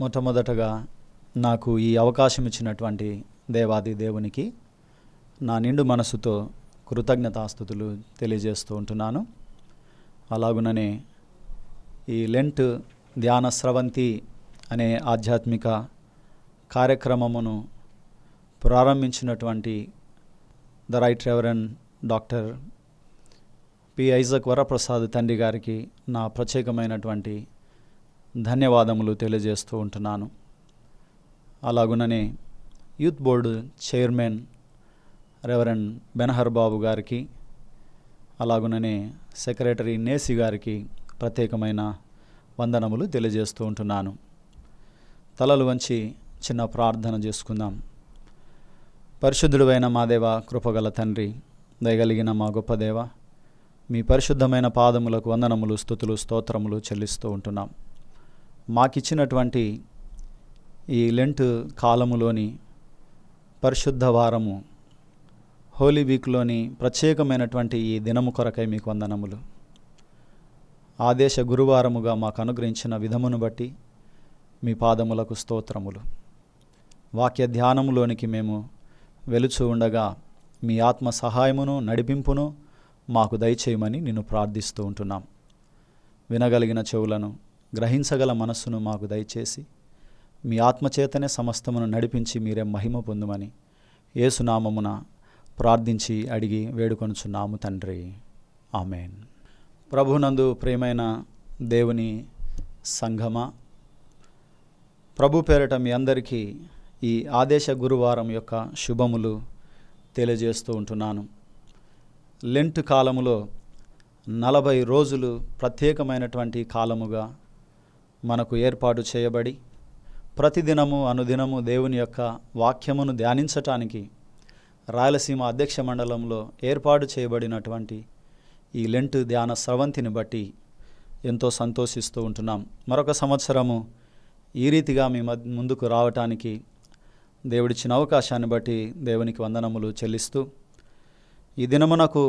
మొట్టమొదటగా నాకు ఈ అవకాశం ఇచ్చినటువంటి దేవాది దేవునికి నా నిండు మనసుతో కృతజ్ఞతాస్తుతులు తెలియజేస్తూ ఉంటున్నాను. అలాగుననే ఈ లెంట్ ధ్యాన స్రవంతి అనే ఆధ్యాత్మిక కార్యక్రమమును ప్రారంభించినటువంటి the right reverend doctor P Isaac Varaprasad తండ్రి గారికి నా ప్రత్యేకమైనటువంటి ధన్యవాదములు తెలియజేస్తూ ఉంటున్నాను. అలాగుననే youth board chairman reverend Benhur Babu గారికి, అలాగుననే సెక్రటరీ నేసి గారికి ప్రత్యేకమైన వందనములు తెలియజేస్తూ ఉంటున్నాను. తలలు వంచి చిన్న ప్రార్థన చేసుకుందాం. పరిశుద్ధుడైన మా దేవ, కృపగల తండ్రి, దయగలిగిన మా గొప్ప దేవ, మీ పరిశుద్ధమైన పాదములకు వందనములు, స్తుతులు, స్తోత్రములు చెల్లిస్తూ ఉంటున్నాం. మాకిచ్చినటువంటి ఈ లెంట్ కాలములోని పరిశుద్ధ వారము, హోలీ వీక్లోని ప్రత్యేకమైనటువంటి ఈ దినము కొరకై మీకు వందనములు. ఆదేశ గురువారముగా మాకు అనుగ్రహించిన విధమును బట్టి మీ పాదములకు స్తోత్రములు. వాక్య ధ్యానములోనికి మేము వెలుచు ఉండగా మీ ఆత్మ సహాయమును నడిపింపును మాకు దయచేయమని నిన్ను ప్రార్థిస్తూ ఉంటున్నాం. వినగలిగిన చెవులను, గ్రహించగల మనస్సును మాకు దయచేసి మీ ఆత్మచేతనే సమస్తమును నడిపించి మీరే మహిమ పొందుమని యేసునామమున ప్రార్థించి అడిగి వేడుకొనుచున్నాము తండ్రి, ఆమెన్. ప్రభునందు ప్రియమైన దేవుని సంఘమా, ప్రభు పేరట మీ అందరికీ ఈ ఆదేశ గురువారం యొక్క శుభములు తెలియజేస్తూ ఉంటున్నాను. లెంట్ కాలములో 40 రోజులు ప్రత్యేకమైనటువంటి కాలముగా మనకు ఏర్పాటు చేయబడి ప్రతిదినము అనుదినము దేవుని యొక్క వాక్యమును ధ్యానించటానికి రాయలసీమ అధ్యక్ష మండలంలో ఏర్పాటు చేయబడినటువంటి ఈ లెంట్ ధ్యాన స్రవంతిని బట్టి ఎంతో సంతోషిస్తూ ఉంటున్నాం. మరొక సంవత్సరము ఈ రీతిగా మీ ముందుకు రావటానికి దేవుడిచ్చిన అవకాశాన్ని బట్టి దేవునికి వందనములు చెల్లిస్తూ ఈ దినమునకు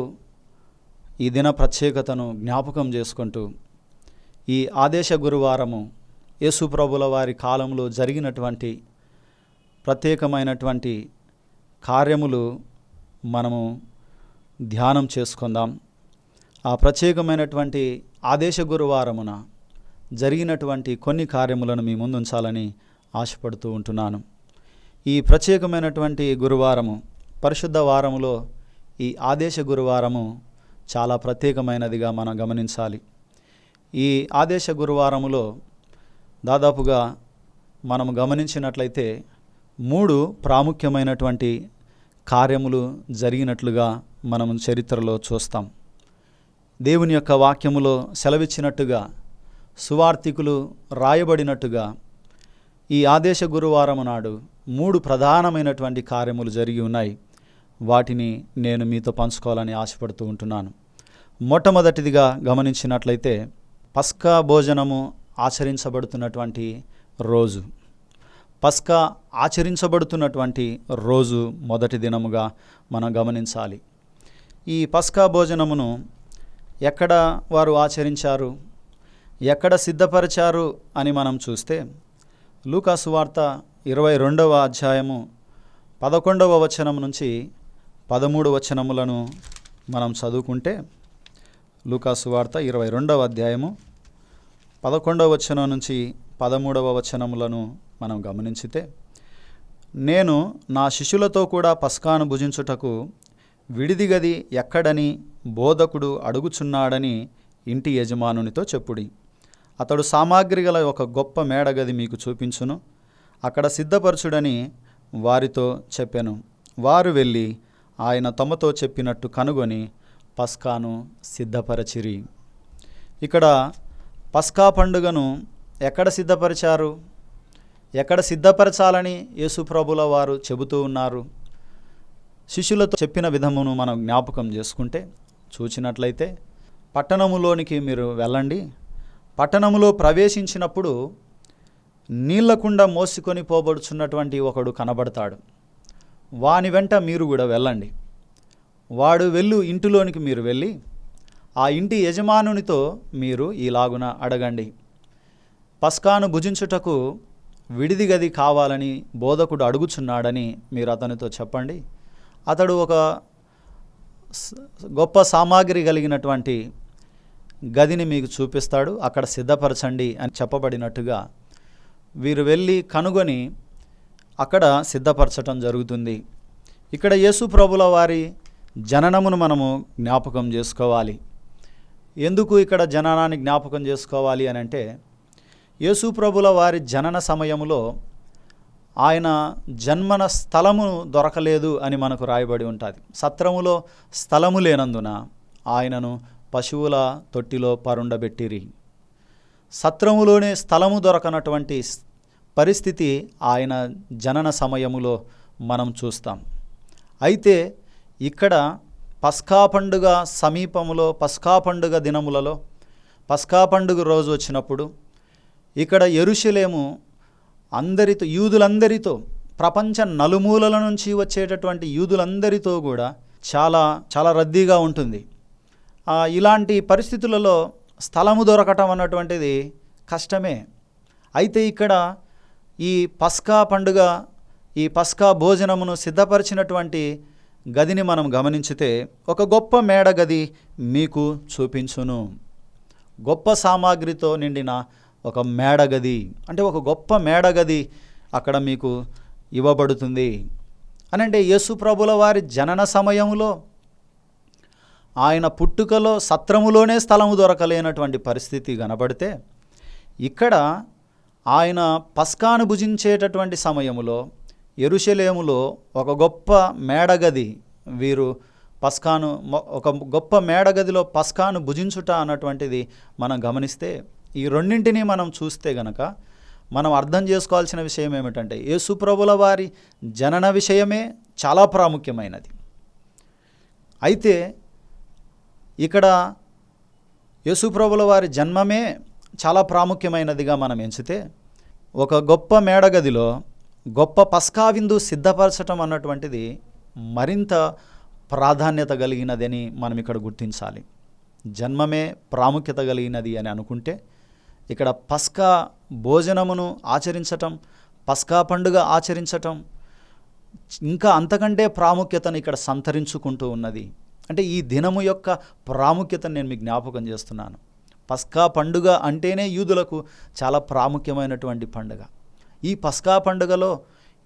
ఈ దిన ప్రత్యేకతను జ్ఞాపకం చేసుకుంటూ ఈ ఆదేశ గురువారము యేసు ప్రభుల వారి కాలంలో జరిగినటువంటి ప్రత్యేకమైనటువంటి కార్యములు మనము ధ్యానం చేసుకుందాం. ఆ ప్రత్యేకమైనటువంటి ఆదేశ గురువారమున జరిగినటువంటి కొన్ని కార్యములను మీ ముందుంచాలని ఆశపడుతూ ఉంటున్నాను. ఈ ప్రత్యేకమైనటువంటి గురువారము, పరిశుద్ధ వారములో ఈ ఆదేశ గురువారము చాలా ప్రత్యేకమైనదిగా మనం గమనించాలి. ఈ ఆదేశ గురువారములో దాదాపుగా మనము గమనించినట్లయితే 3 ప్రాముఖ్యమైనటువంటి కార్యములు జరిగినట్లుగా మనము చరిత్రలో చూస్తాం. దేవుని యొక్క వాక్యములో సెలవిచ్చినట్టుగా, సువార్తికులు రాయబడినట్టుగా ఈ ఆదేశ గురువారము నాడు 3 ప్రధానమైనటువంటి కార్యములు జరిగి ఉన్నాయి. వాటిని నేను మీతో పంచుకోవాలని ఆశపడుతూ ఉంటున్నాను. మొట్టమొదటిదిగా గమనించినట్లయితే పస్కా భోజనము ఆచరించబడుతున్నటువంటి రోజు. పస్కా ఆచరించబడుతున్నటువంటి రోజు మొదటి దినముగా మనం గమనించాలి. ఈ పస్కా భోజనమును ఎక్కడ వారు ఆచరించారు, ఎక్కడ సిద్ధపరిచారు అని మనం చూస్తే లూకా సువార్త 22వ అధ్యాయము 11వ వచనం నుంచి 13 వచనములను మనం చదువుకుంటే, లూకా సువార్త 22వ అధ్యాయము 11వ వచనం నుంచి 13వ వచనములను మనం గమనించితే, నేను నా శిష్యులతో కూడా పస్కాను భుజించుటకు విడిది గది ఎక్కడని బోధకుడు అడుగుచున్నాడని ఇంటి యజమానునితో చెప్పుడి. అతడు సామాగ్రి గల ఒక గొప్ప మేడగది మీకు చూపించును, అక్కడ సిద్ధపరచుడని వారితో చెప్పెను. వారు వెళ్ళి ఆయన తమతో చెప్పినట్టు కనుగొని పస్కాను సిద్ధపరచిరి. ఇక్కడ పస్కా పండుగను ఎక్కడ సిద్ధపరిచారు, ఎక్కడ సిద్ధపరచాలని యేసు ప్రభుల వారు చెబుతూ ఉన్నారు. శిష్యులతో చెప్పిన విధమును మనం జ్ఞాపకం చేసుకుంటే చూచినట్లయితే, పట్టణములోనికి మీరు వెళ్ళండి, పట్టణములో ప్రవేశించినప్పుడు నీళ్లకుండా మోసుకొని పోబడుచున్నటువంటి ఒకడు కనబడతాడు, వాని వెంట మీరు కూడా వెళ్ళండి. వాడు ఇంటిలోనికి మీరు వెళ్ళి ఆ ఇంటి యజమానునితో మీరు ఈలాగున అడగండి, పస్కాను భుజించుటకు విడిది గది కావాలని బోధకుడు అడుగుచున్నాడని మీరు అతనితో చెప్పండి. అతడు ఒక గొప్ప సామాగ్రి కలిగినటువంటి గదిని మీకు చూపిస్తాడు, అక్కడ సిద్ధపరచండి అని చెప్పబడినట్టుగా వీరు వెళ్ళి కనుగొని అక్కడ సిద్ధపరచటం జరుగుతుంది. ఇక్కడ యేసు ప్రభుల వారి జననమును మనము జ్ఞాపకం చేసుకోవాలి. ఎందుకు ఇక్కడ జననాన్ని జ్ఞాపకం చేసుకోవాలి అని అంటే, యేసు ప్రభుల వారి జనన సమయంలో ఆయన జన్మన స్థలము దొరకలేదు అని మనకు రాయబడి ఉంటుంది. సత్రములో స్థలము లేనందున ఆయనను పశువుల తొట్టిలో పరుండబెట్టిరి. సత్రములోనే స్థలము దొరకనటువంటి పరిస్థితి ఆయన జనన సమయములో మనం చూస్తాం. అయితే ఇక్కడ పస్కా పండుగ సమీపములో, పస్కా పండుగ దినములలో, పస్కా పండుగ రోజు వచ్చినప్పుడు ఇక్కడ యెరూషలేము అందరితో, యూదులందరితో, ప్రపంచ నలుమూలల నుంచి వచ్చేటటువంటి యూదులందరితో కూడా చాలా చాలా రద్దీగా ఉంటుంది. ఇలాంటి పరిస్థితులలో స్థలము దొరకటం అన్నటువంటిది కష్టమే. అయితే ఇక్కడ ఈ పస్కా పండుగ, ఈ పస్కా భోజనమును సిద్ధపరిచినటువంటి గదిని మనం గమనించితే, ఒక గొప్ప మేడ గది మీకు చూపించును. గొప్ప సామాగ్రితో నిండిన ఒక మేడగది, అంటే ఒక గొప్ప మేడగది అక్కడ మీకు ఇవ్వబడుతుంది. అనంటే యేసు ప్రభుల వారి జనన సమయంలో, ఆయన పుట్టుకలో సత్రములోనే స్థలము దొరకలేనటువంటి పరిస్థితి కనబడితే, ఇక్కడ ఆయన పస్కాను భుజించేటటువంటి సమయములో యెరూషలేములో ఒక గొప్ప మేడగది, వీరు పస్కాను, ఒక గొప్ప మేడగదిలో పస్కాను భుజించుట అన్నటువంటిది మనం గమనిస్తే, ఈ రెండింటినీ మనం చూస్తే గనక మనం అర్థం చేసుకోవాల్సిన విషయం ఏమిటంటే, యేసు ప్రభుల వారి జనన విషయమే చాలా ప్రాముఖ్యమైనది. అయితే ఇక్కడ యేసు ప్రభుల వారి జన్మమే చాలా ప్రాముఖ్యమైనదిగా మనం ఎంచితే, ఒక గొప్ప మేడగదిలో గొప్ప పస్కా విందు సిద్ధపరచటం అన్నటువంటిది మరింత ప్రాధాన్యత కలిగినదని మనం ఇక్కడ గుర్తించాలి. జన్మమే ప్రాముఖ్యత కలిగినది అని అనుకుంటే, ఇక్కడ పస్కా భోజనమును ఆచరించటం, పస్కా పండుగ ఆచరించటం ఇంకా అంతకంటే ప్రాముఖ్యతను ఇక్కడ సంతరించుకుంటూ ఉన్నది. అంటే ఈ దినము యొక్క ప్రాముఖ్యతను నేను మీకు జ్ఞాపకం చేస్తున్నాను. పస్కా పండుగ అంటేనే యూదులకు చాలా ప్రాముఖ్యమైనటువంటి పండుగ. ఈ పస్కా పండుగలో,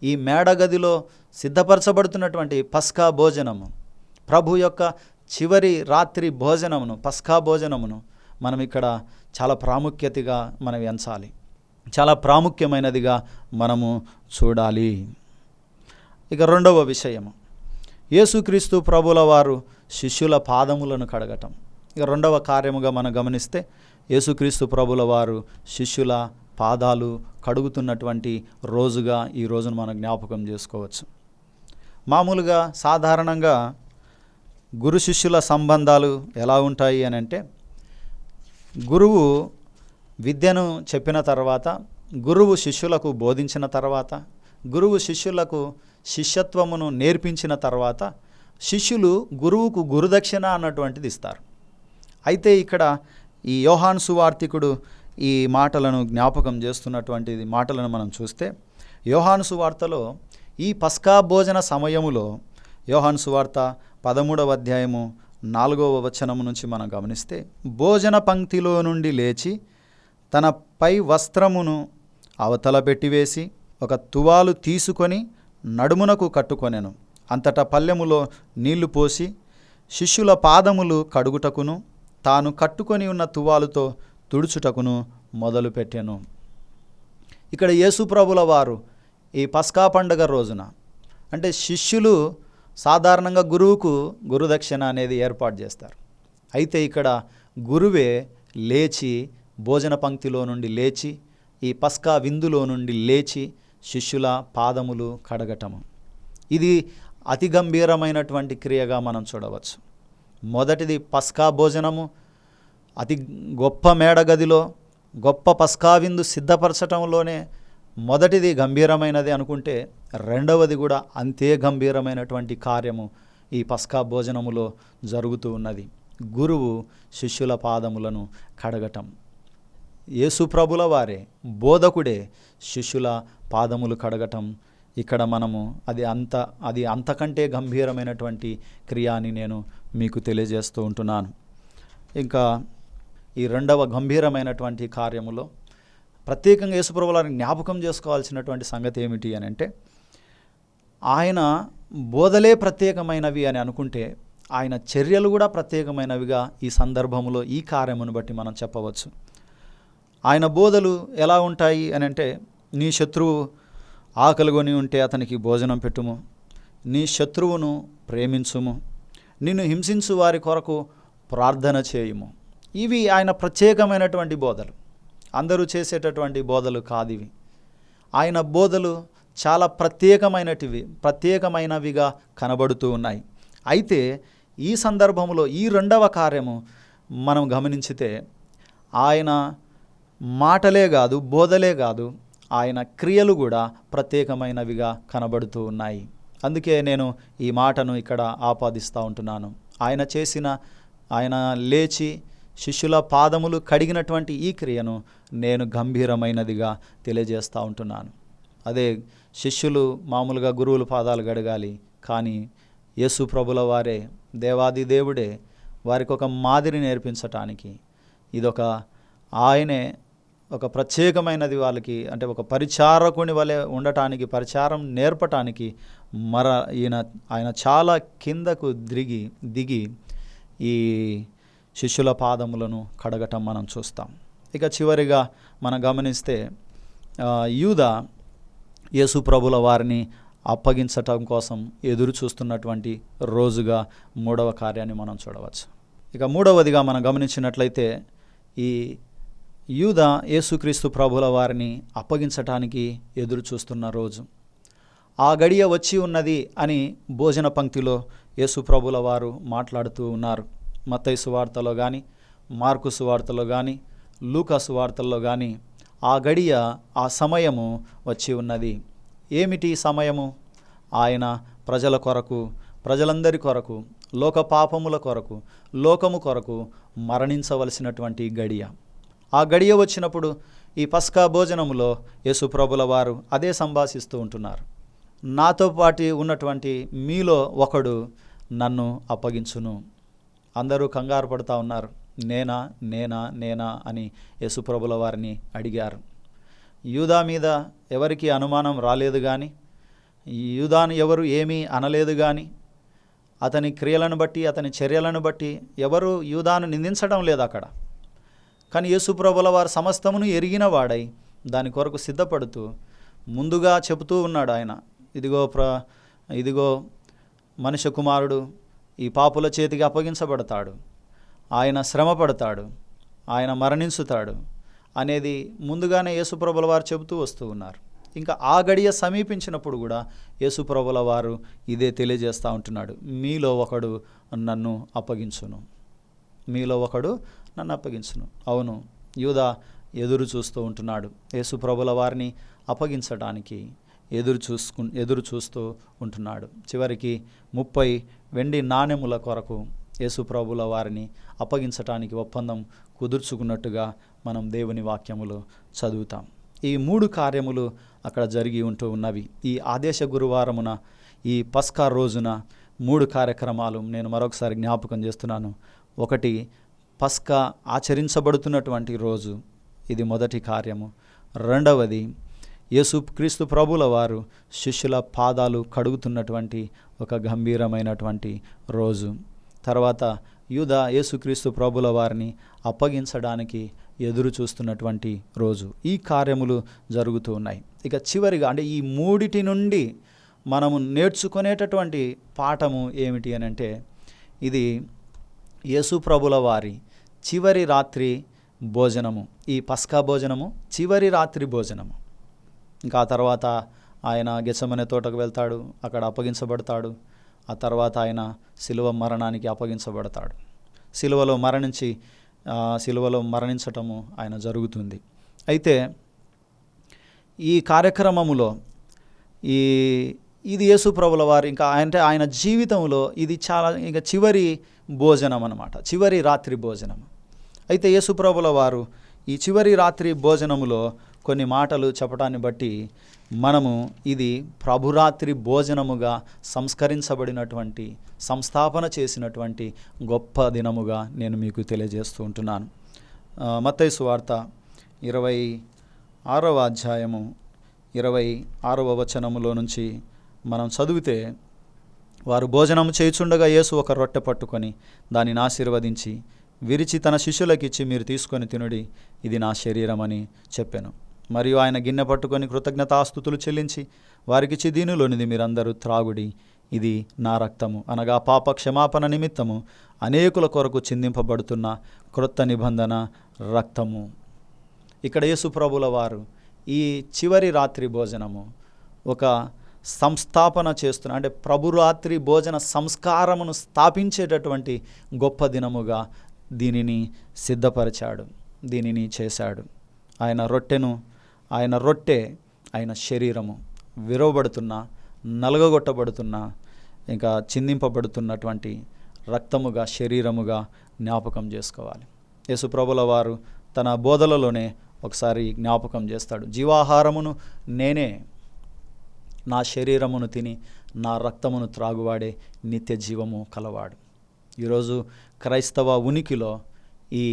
ఈ మేడగదిలో సిద్ధపరచబడుతున్నటువంటి పస్కా భోజనము, ప్రభు యొక్క చివరి రాత్రి భోజనమును, పస్కా భోజనమును మనం ఇక్కడ చాలా ప్రాముఖ్యతగా మనం ఎంచాలి, చాలా ప్రాముఖ్యమైనదిగా మనము చూడాలి. ఇక రెండవ విషయము, యేసుక్రీస్తు ప్రభుల వారు శిష్యుల పాదములను కడగటం. ఇక రెండవ కార్యముగా మనం గమనిస్తే, యేసుక్రీస్తు ప్రభుల వారు శిష్యుల పాదాలు కడుగుతున్నటువంటి రోజుగా ఈ రోజును మనం జ్ఞాపకం చేసుకోవచ్చు. మామూలుగా సాధారణంగా గురు శిష్యుల సంబంధాలు ఎలా ఉంటాయి అని అంటే, గురువు విద్యను చెప్పిన తర్వాత, గురువు శిష్యులకు బోధించిన తర్వాత, గురువు శిష్యులకు శిష్యత్వమును నేర్పించిన తర్వాత శిష్యులు గురువుకు గురుదక్షిణ అన్నటువంటిది ఇస్తారు. అయితే ఇక్కడ ఈ యోహాను సువార్తికుడు ఈ మాటలను జ్ఞాపకం చేస్తున్నటువంటి మాటలను మనం చూస్తే, యోహాను సువార్తలో ఈ పస్కా భోజన సమయములో, యోహాను సువార్త 13వ అధ్యాయము 4వ వచనము నుంచి మనం గమనిస్తే, భోజన పంక్తిలో నుండి లేచి తన పై వస్త్రమును అవతల పెట్టివేసి ఒక తువాలు తీసుకొని నడుమునకు కట్టుకొనెను. అంతటా పల్లెములో నీళ్లు పోసి శిష్యుల పాదములు కడుగుటకును తాను కట్టుకొని ఉన్న తువాలుతో తుడుచుటకును మొదలుపెట్టెను. ఇక్కడ యేసుప్రభుల వారు ఈ పస్కా పండుగ రోజున, అంటే శిష్యులు సాధారణంగా గురువుకు గురుదక్షిణ అనేది ఏర్పాటు చేస్తారు. అయితే ఇక్కడ గురువే లేచి భోజన పంక్తిలో నుండి లేచి, ఈ పస్కా విందులో నుండి లేచి శిష్యుల పాదములు కడగటము, ఇది అతి గంభీరమైనటువంటి క్రియగా మనం చూడవచ్చు. మొదటిది పస్కా భోజనము, అతి గొప్ప మేడగదిలో గొప్ప పస్కా విందు సిద్ధపరచటంలోనే మొదటిది గంభీరమైనది అనుకుంటే, రెండవది కూడా అంతే గంభీరమైనటువంటి కార్యము ఈ పస్కా భోజనములో జరుగుతూ ఉన్నది. గురువు శిష్యుల పాదములను కడగటం. యేసు ప్రభుల వారే, బోధకుడే శిష్యుల పాదములు కడగటం ఇక్కడ మనము అది అంతకంటే గంభీరమైనటువంటి క్రియ అని నేను మీకు తెలియజేస్తూ ఉంటున్నాను. ఇంకా ఈ రెండవ గంభీరమైనటువంటి కార్యములో ప్రత్యేకంగా యేసుప్రభుల వారిని జ్ఞాపకం చేసుకోవాల్సినటువంటి సంగతి ఏమిటి అని అంటే, ఆయన బోధలే ప్రత్యేకమైనవి అని అనుకుంటే ఆయన చర్యలు కూడా ప్రత్యేకమైనవిగా ఈ సందర్భంలో ఈ కార్యమును బట్టి మనం చెప్పవచ్చు. ఆయన బోధలు ఎలా ఉంటాయి అని అంటే, నీ శత్రువు ఆకలిగొని ఉంటే అతనికి భోజనం పెట్టుము, నీ శత్రువును ప్రేమించుము, నిన్ను హింసించు వారి కొరకు ప్రార్థన చేయుము. ఇవి ఆయన ప్రత్యేకమైనటువంటి బోధలు, అందరూ చేసేటటువంటి బోధలు కాదు ఇవి. ఆయన బోధలు చాలా ప్రత్యేకమైనవిగా కనబడుతూ ఉన్నాయి. అయితే ఈ సందర్భంలో ఈ రెండవ కార్యము మనం గమనించితే ఆయన మాటలే కాదు, బోధలే కాదు, ఆయన క్రియలు కూడా ప్రత్యేకమైనవిగా కనబడుతూ ఉన్నాయి. అందుకే నేను ఈ మాటను ఇక్కడ ఆపాదిస్తూ ఉంటున్నాను. ఆయన లేచి శిష్యుల పాదములు కడిగినటువంటి ఈ క్రియను నేను గంభీరమైనదిగా తెలియజేస్తూ ఉంటున్నాను. అదే శిష్యులు మామూలుగా గురువుల పాదాలు కడగాలి, కానీ యేసు ప్రభుల వారే, దేవాది దేవుడే వారికి ఒక మాదిరి నేర్పించటానికి ఆయనే ఒక ప్రత్యేకమైనది వాళ్ళకి, అంటే ఒక పరిచారకుని వలె ఉండటానికి, పరిచారం నేర్పటానికి ఆయన చాలా కిందకు దిగి ఈ శిష్యుల పాదములను కడగటం మనం చూస్తాం. ఇక చివరిగా మనం గమనిస్తే యూదా యేసు ప్రభుల వారిని అప్పగించటం కోసం ఎదురు చూస్తున్నటువంటి రోజుగా మూడవ కార్యాన్ని మనం చూడవచ్చు. ఇక మూడవదిగా మనం గమనించినట్లయితే ఈ యూదా యేసుక్రీస్తు ప్రభుల వారిని అప్పగించటానికి ఎదురు చూస్తున్న రోజు, ఆ గడియ వచ్చి ఉన్నది అని భోజన పంక్తిలో యేసు ప్రభుల వారు మాట్లాడుతూ ఉన్నారు. మత్తయి సువార్తలో కానీ, మార్కు సువార్తలో కానీ, లూకా సువార్తల్లో కానీ ఆ గడియ, ఆ సమయము వచ్చి ఉన్నది. ఏమిటి సమయము? ఆయన ప్రజల కొరకు, ప్రజలందరి కొరకు, లోక పాపముల కొరకు, లోకము కొరకు మరణించవలసినటువంటి గడియ. ఆ గడియ వచ్చినప్పుడు ఈ పస్కా భోజనములో యేసు ప్రభుల వారు అదే సంభాషిస్తూ ఉంటున్నారు. నాతో పాటు ఉన్నటువంటి మీలో ఒకడు నన్ను అప్పగించును. అందరూ కంగారు పడుతూ ఉన్నారు. నేనా నేనా నేనా అని యేసు ప్రభుల వారిని అడిగారు. యూదా మీద ఎవరికి అనుమానం రాలేదు కానీ, యూదాను ఎవరు ఏమీ అనలేదు కానీ, అతని క్రియలను బట్టి, అతని చర్యలను బట్టి ఎవరు యూదాను నిందించడం లేదు అక్కడ. కానీ యేసు ప్రభుల వారు సమస్తమును ఎరిగిన వాడై దాని కొరకు సిద్ధపడుతూ ముందుగా చెబుతూ ఉన్నాడు. ఆయన ఇదిగో మనుష్య కుమారుడు ఈ పాపుల చేతికి అప్పగించబడతాడు, ఆయన శ్రమ పడతాడు, ఆయన మరణించుతాడు అనేది ముందుగానే యేసు ప్రభుల వారు చెబుతూ వస్తూ ఉన్నారు. ఇంకా ఆ గడియ సమీపించినప్పుడు కూడా యేసు ప్రభుల వారు ఇదే తెలియజేస్తూ ఉంటున్నాడు. మీలో ఒకడు నన్ను అప్పగించును, మీలో ఒకడు నన్ను అప్పగించును. అవును, యూదా ఎదురు చూస్తూ ఉంటున్నాడు. యేసు ప్రభుల వారిని అప్పగించడానికి ఎదురు చూస్తూ ఉంటున్నాడు. చివరికి 30 వెండి నాణెముల కొరకు యేసు ప్రభుల వారిని అప్పగించటానికి ఒప్పందం కుదుర్చుకున్నట్టుగా మనం దేవుని వాక్యములో చదువుతాం. ఈ 3 కార్యములు అక్కడ జరిగి ఉంటూ ఉన్నవి. ఈ ఆదేశ గురువారమున, ఈ పస్కా రోజున 3 కార్యక్రమాలు నేను మరొకసారి జ్ఞాపకం చేస్తున్నాను. 1, పస్కా ఆచరించబడుతున్నటువంటి రోజు, ఇది మొదటి కార్యము. 2వది, యేసుక్రీస్తు ప్రభుల వారు శిష్యుల పాదాలు కడుగుతున్నటువంటి ఒక గంభీరమైనటువంటి రోజు. తర్వాత యూదా యేసుక్రీస్తు ప్రభుల వారిని అప్పగించడానికి ఎదురు చూస్తున్నటువంటి రోజు. ఈ కార్యములు జరుగుతూ ఉన్నాయి. ఇక చివరిగా, అంటే ఈ 3 నుండి మనము నేర్చుకునేటటువంటి పాఠము ఏమిటి అని అంటే, ఇది యేసు ప్రభుల వారి చివరి రాత్రి భోజనము, ఈ పస్కా భోజనము చివరి రాత్రి భోజనము. ఇంకా ఆ తర్వాత ఆయన గెత్సెమనే తోటకు వెళ్తాడు, అక్కడ అప్పగించబడతాడు. ఆ తర్వాత ఆయన శిలువ మరణానికి అప్పగించబడతాడు. శిలువలో మరణించటము ఆయన జరుగుతుంది. అయితే ఈ కార్యక్రమములో ఇది యేసు ప్రభుల వారు ఇంకా ఆయన జీవితంలో ఇది చాలా చివరి భోజనం అన్నమాట, చివరి రాత్రి భోజనం. అయితే యేసు ప్రభుల వారు ఈ చివరి రాత్రి భోజనములో కొన్ని మాటలు చెప్పడాన్ని బట్టి మనము ఇది ప్రభురాత్రి భోజనముగా సంస్కరించబడినటువంటి, సంస్థాపన చేసినటువంటి గొప్ప దినముగా నేను మీకు తెలియజేస్తూ ఉంటున్నాను. మత్తయి సువార్త 26వ అధ్యాయము 26వ వచనములో నుంచి మనం చదివితే, వారు భోజనము చేయుచుండగా యేసు ఒక రొట్టె పట్టుకొని దానిని ఆశీర్వదించి విరిచి తన శిష్యులకిచ్చి, మీరు తీసుకొని తినుడి, ఇది నా శరీరం అని చెప్పాను. మరియు ఆయన గిన్నె పట్టుకొని కృతజ్ఞతాస్తుతులు చెల్లించి వారికిచ్చి, దీనిలోనిది మీరందరూ త్రాగుడి, ఇది నా రక్తము, అనగా పాప క్షమాపణ నిమిత్తము అనేకుల కొరకు చిందింపబడుతున్న క్రొత్త నిబంధన రక్తము. ఇక్కడ యేసు ప్రభుల వారు ఈ చివరి రాత్రి భోజనము ఒక సంస్థాపన చేస్తున్న, అంటే ప్రభురాత్రి భోజన సంస్కారమును స్థాపించేటటువంటి గొప్ప దినముగా దీనిని సిద్ధపరిచాడు, దీనిని చేశాడు. ఆయన రొట్టె ఆయన శరీరము విరవబడుతున్న, నలగగొట్టబడుతున్న, ఇంకా చిందింపబడుతున్నటువంటి రక్తముగా, శరీరముగా జ్ఞాపకం చేసుకోవాలి. యేసు ప్రభుల వారు తన బోధలలోనే ఒకసారి జ్ఞాపకం చేస్తాడు, జీవాహారమును నేనే, నా శరీరమును తిని నా రక్తమును త్రాగువాడే నిత్య జీవము కలవాడు. ఈరోజు క్రైస్తవ ఉనికిలో ఈ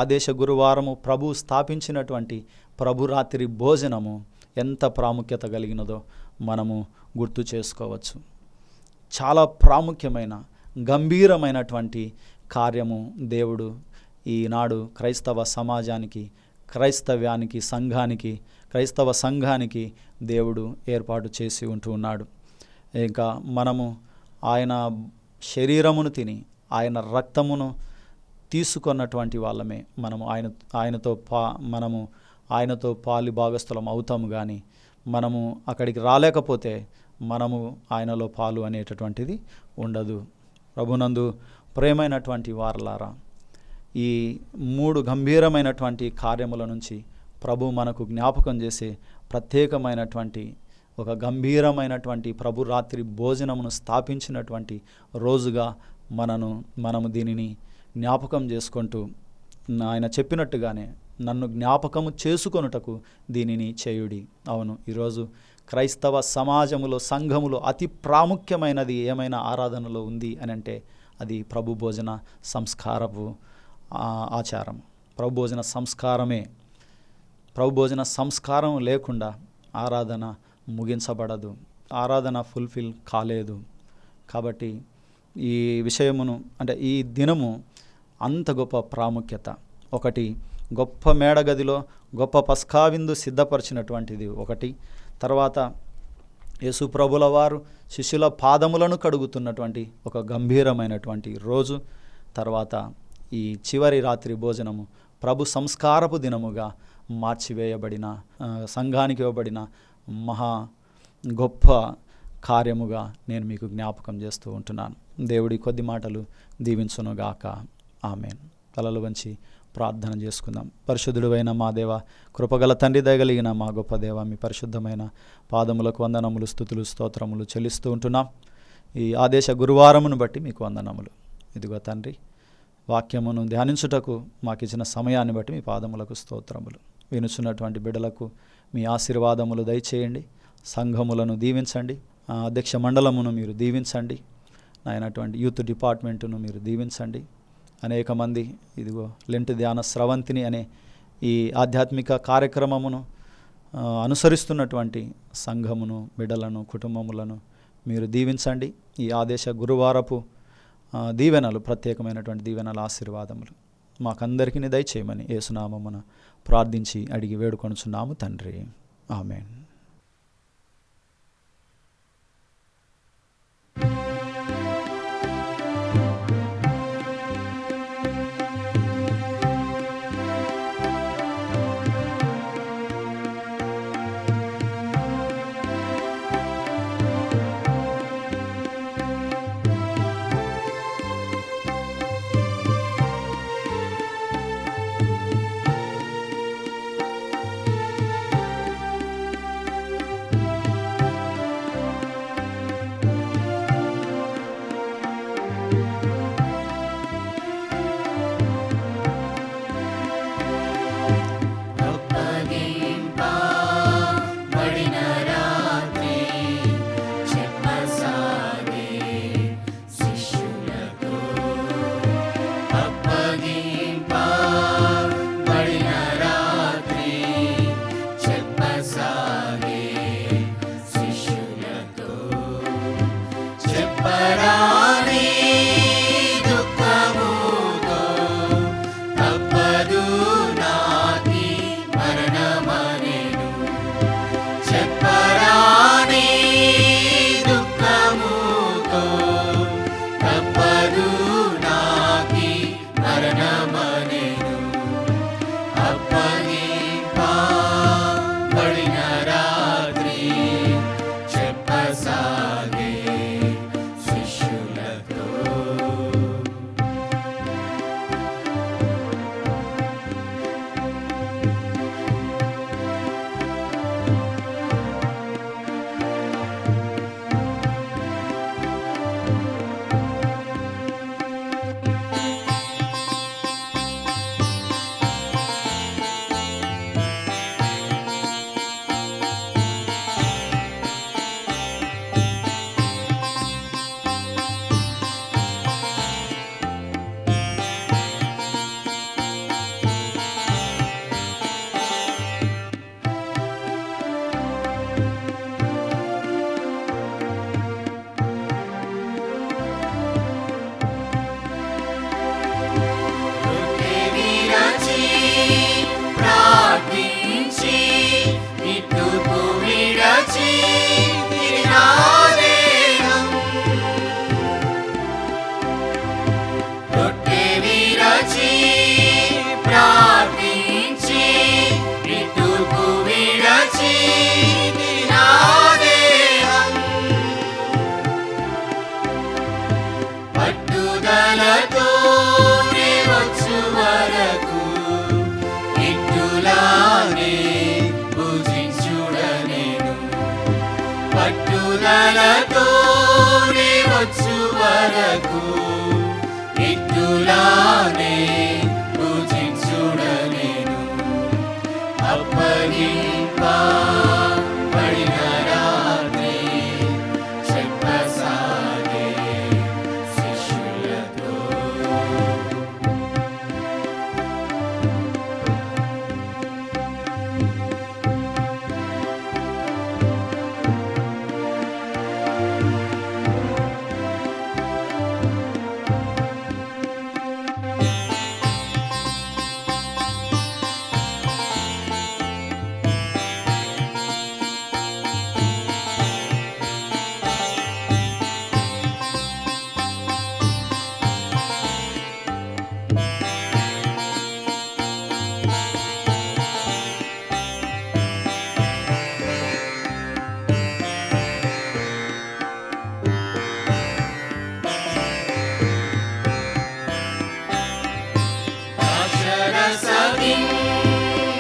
ఆదేశ గురువారము ప్రభు స్థాపించినటువంటి ప్రభురాత్రి భోజనము ఎంత ప్రాముఖ్యత కలిగినదో మనము గుర్తు చేసుకోవచ్చు. చాలా ప్రాముఖ్యమైన, గంభీరమైనటువంటి కార్యము దేవుడు ఈనాడు క్రైస్తవ సమాజానికి, క్రైస్తవ సంఘానికి దేవుడు ఏర్పాటు చేసి ఉంటూ ఉన్నాడు. ఇంకా మనము ఆయన శరీరమును తిని ఆయన రక్తమును తీసుకున్నటువంటి వాళ్ళమే. మనము ఆయనతో పాలి భాగస్థలం అవుతాము. కానీ మనము అక్కడికి రాలేకపోతే మనము ఆయనలో పాలు అనేటటువంటిది ఉండదు. ప్రభునందు ప్రేమైనటువంటి వారలారా, ఈ 3 గంభీరమైనటువంటి కార్యముల నుంచి ప్రభు మనకు జ్ఞాపకం చేసే ప్రత్యేకమైనటువంటి, ఒక గంభీరమైనటువంటి ప్రభు రాత్రి భోజనమును స్థాపించినటువంటి రోజుగా మనము దీనిని జ్ఞాపకం చేసుకుంటూ, ఆయన చెప్పినట్టుగానే నన్ను జ్ఞాపకము చేసుకొనుటకు దీనిని చేయుడి. అవును, ఈరోజు క్రైస్తవ సమాజములో, సంఘములో అతి ప్రాముఖ్యమైనది ఏమైనా ఆరాధనలో ఉంది అని అంటే అది ప్రభు భోజన సంస్కారపు ఆచారం. ప్రభు భోజన సంస్కారమే. ప్రభు భోజన సంస్కారం లేకుండా ఆరాధన ముగించబడదు, ఆరాధన ఫుల్ఫిల్ కాలేదు. కాబట్టి ఈ విషయమును, అంటే ఈ దినము అంత గొప్ప ప్రాముఖ్యత. ఒకటి, గొప్ప మేడగదిలో గొప్ప పస్కా విందు సిద్ధపరిచినటువంటిది ఒకటి. తర్వాత యేసు ప్రభుల వారు శిష్యుల పాదములను కడుగుతున్నటువంటి ఒక గంభీరమైనటువంటి రోజు. తర్వాత ఈ చివరి రాత్రి భోజనము ప్రభు సంస్కారపు దినముగా మార్చివేయబడిన, సంఘానికి ఇవ్వబడిన మహా గొప్ప కార్యముగా నేను మీకు జ్ఞాపకం చేస్తూ ఉంటున్నాను. దేవుడి కొద్ది మాటలు దీవించునుగాక. ఆమేన్. తలలు వంచి ప్రార్థన చేసుకుందాం. పరిశుద్ధుడైన మా దేవ, కృపగల తండ్రి, దయగలిగిన మా గొప్ప దేవ, మీ పరిశుద్ధమైన పాదములకు వందనములు, స్తుతులు, స్తోత్రములు చెల్లిస్తూ ఉంటున్నాం. ఈ ఆదేశ గురువారమును బట్టి మీకు వందనములు. ఇదిగో తండ్రి, వాక్యమును ధ్యానించుటకు మాకు ఇచ్చిన సమయాన్ని బట్టి మీ పాదములకు స్తోత్రములు. వినుచున్నటువంటి బిడ్డలకు మీ ఆశీర్వాదములు దయచేయండి. సంఘములను దీవించండి. అధ్యక్ష మండలమును మీరు దీవించండి. నాయనటువంటి యూత్ డిపార్ట్మెంటును మీరు దీవించండి. అనేక మంది ఇదిగో లెంట్ ధ్యాన స్రవంతిని అనే ఈ ఆధ్యాత్మిక కార్యక్రమమును అనుసరిస్తున్నటువంటి సంఘమును, బిడ్డలను, కుటుంబములను మీరు దీవించండి. ఈ ఆదేశ గురువారపు దీవెనలు, ప్రత్యేకమైనటువంటి దీవెనల ఆశీర్వాదములు మాకందరికీ దయచేయమని యేసునామమున ప్రార్థించి అడిగి వేడుకొనుచున్నాము తండ్రి. ఆమేన్. విరచి నా దేహం రొట్టె విరచి ప్రార్థించి నిట్టూర్పు విరచి నా దేహం పట్టుదలతో వచ్చు వరకు ఇట్టులానే పూజించుడనేను పట్టుదలతో వచ్చు వరకు ఇట్టులానే పూజించుడనేను అప్పగింపబడిన రాత్రి చెప్పసాగే శిష్యులతో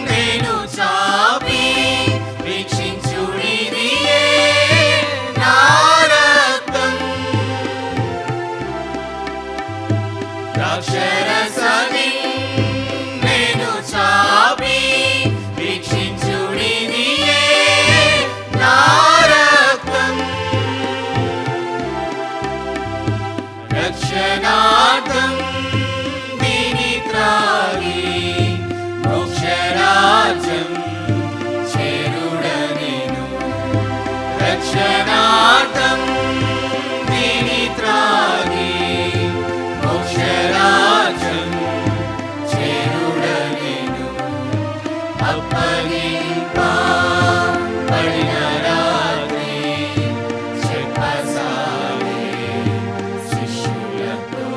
నేను చాపి వీక్షించుడిదియే నా రక్తం ద్రాక్షరసమి నేను చాపి వీక్షించుడిదియే నా రక్తం రక్షణార్థం మోక్షరాజ్యం చేరుడనేను రక్షణార్థం దీని త్రాగి మోక్షరాజ్యం చేరుడనేను అప్పగింపబడిన రాత్రి చెప్పసాగే శిష్యులతో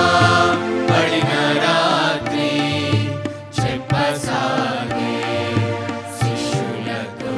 అప్పగింపబడిన రాత్రి చెప్పసాగే శిష్యులతో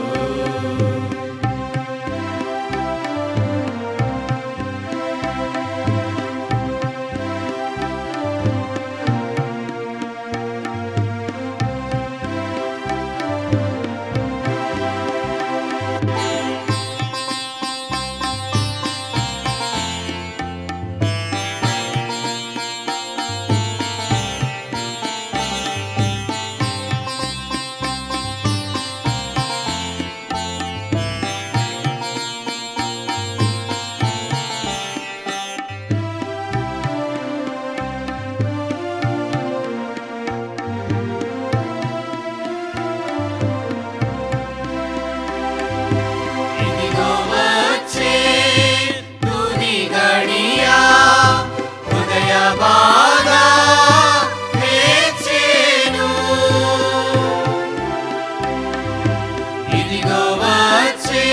ఇదిగో వచ్చే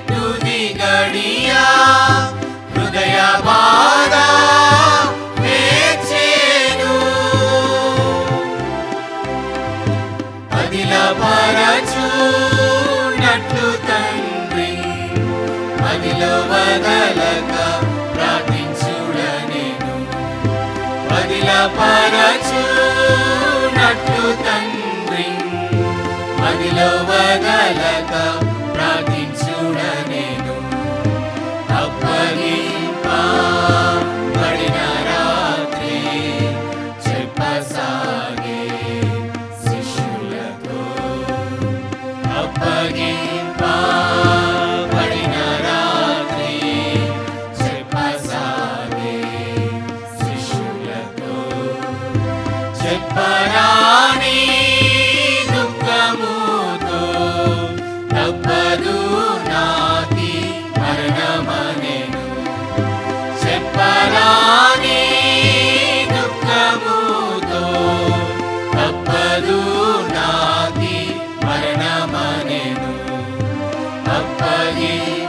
తుది గడియా హృదయ బాధ వేచేను పరచునట్లు తండ్రి మదిలో వదలక ప్రార్థించుడనేను పరచునట్లు తండ్రి మదిలో వదలక ప్రార్థించుడనేను అప్పగింపబడిన రాత్రి చెప్పసాగే శిష్యులతో అప్పగింపబడిన రాత్రి చెప్పసాగే శిష్యులతో చెప్పరాని దుఃఖముతో తప్పదు నాకి మరణమనెను చెప్పరాని దుఃఖముతో తప్పదు నాకి మరణమనెను అప్పగింపబడిన